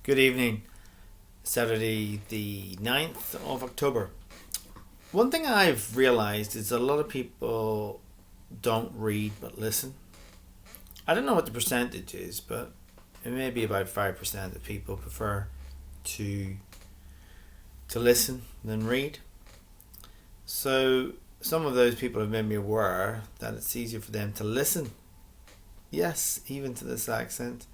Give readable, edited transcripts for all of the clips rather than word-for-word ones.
Good evening, Saturday the 9th of October. One thing I've realized is that a lot of people don't read but listen. I don't know what the percentage is, but it may be about 5% of people prefer to to listen than read. So some of those people have made me aware that it's easier for them to listen. Yes, even to this accent,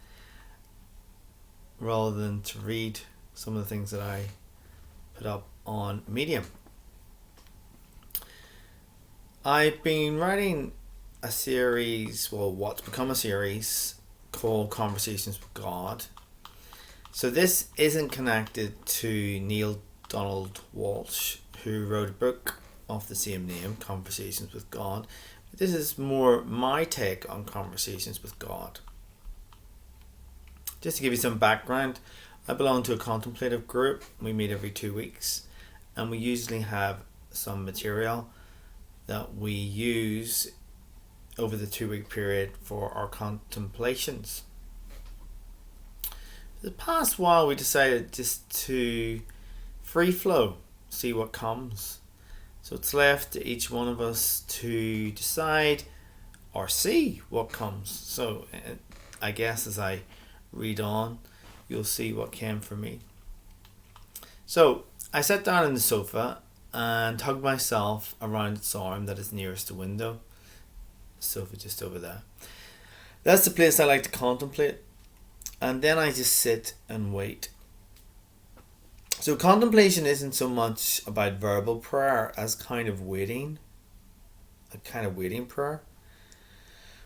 rather than to read some of the things that I put up on Medium. I've been writing a series, well, what's become a series called Conversations with God. So this isn't connected to Neil Donald Walsh, who wrote a book of the same name, Conversations with God. This is more my take on conversations with God. Just to give you some background, I belong to a contemplative group. We meet every 2 weeks, and we usually have some material that we use over the 2 week period for our contemplations. The past while we decided just to free flow, see what comes. So it's left to each one of us to decide or see what comes. So I guess as I read on, you'll see what came for me. So I sat down on the sofa and hugged myself around its arm that is nearest the window. The sofa just over there. That's the place I like to contemplate. And then I just sit and wait. So contemplation isn't so much about verbal prayer as kind of waiting. A kind of waiting prayer.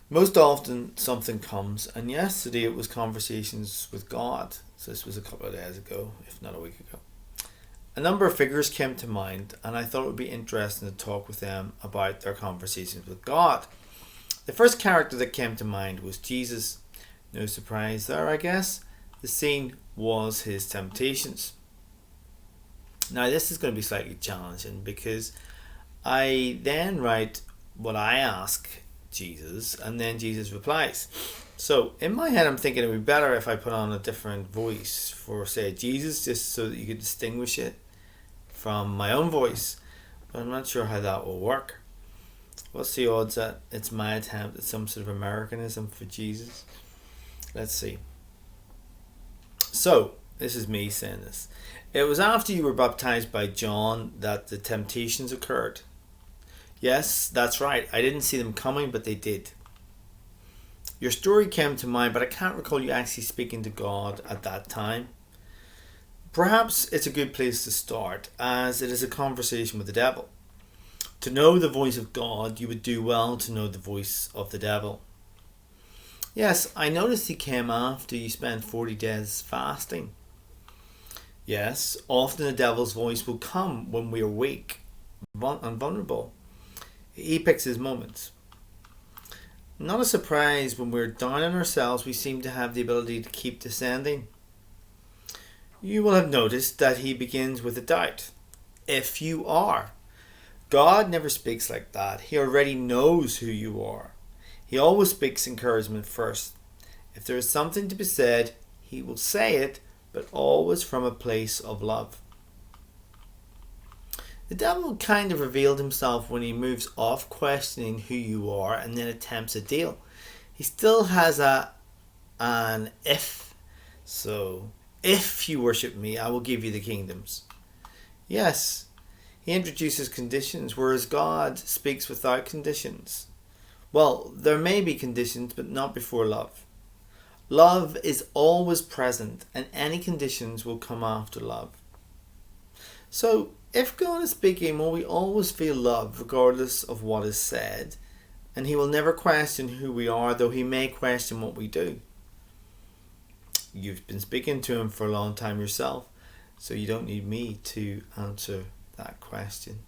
Most often something comes, and yesterday it was conversations with God. So this was a couple of days ago, if not a week ago. A number of figures came to mind, and I thought it would be interesting to talk with them about their conversations with God. The first character that came to mind was Jesus. No surprise there, I guess. The scene was his temptations. Now this is going to be slightly challenging because I then write what I ask Jesus, and then Jesus replies. So in my head I'm thinking it would be better if I put on a different voice for, say, Jesus, just so that you could distinguish it from my own voice, but I'm not sure how that will work. What's the odds that it's my attempt at some sort of Americanism for Jesus? Let's see. So this is me saying this. It was after you were baptized by John that the temptations occurred. Yes, that's right. I didn't see them coming, but they did. Your story came to mind, but I can't recall you actually speaking to God at that time. Perhaps it's a good place to start, as it is a conversation with the devil. To know the voice of God, you would do well to know the voice of the devil. Yes, I noticed he came after you spent 40 days fasting. Yes, often the devil's voice will come when we are weak and vulnerable. He picks his moments. Not a surprise, when we're down on ourselves, we seem to have the ability to keep descending. You will have noticed that he begins with a doubt. If you are. God never speaks like that. He already knows who you are. He always speaks encouragement first. If there is something to be said, he will say it, but always from a place of love. The devil kind of revealed himself when he moves off questioning who you are and then attempts a deal. He still has an if. So, if you worship me, I will give you the kingdoms. Yes, he introduces conditions, whereas God speaks without conditions. Well, there may be conditions, but not before love. Love is always present, and any conditions will come after love. So, if God is speaking, will we always feel love regardless of what is said? And he will never question who we are, though he may question what we do. You've been speaking to him for a long time yourself, so you don't need me to answer that question.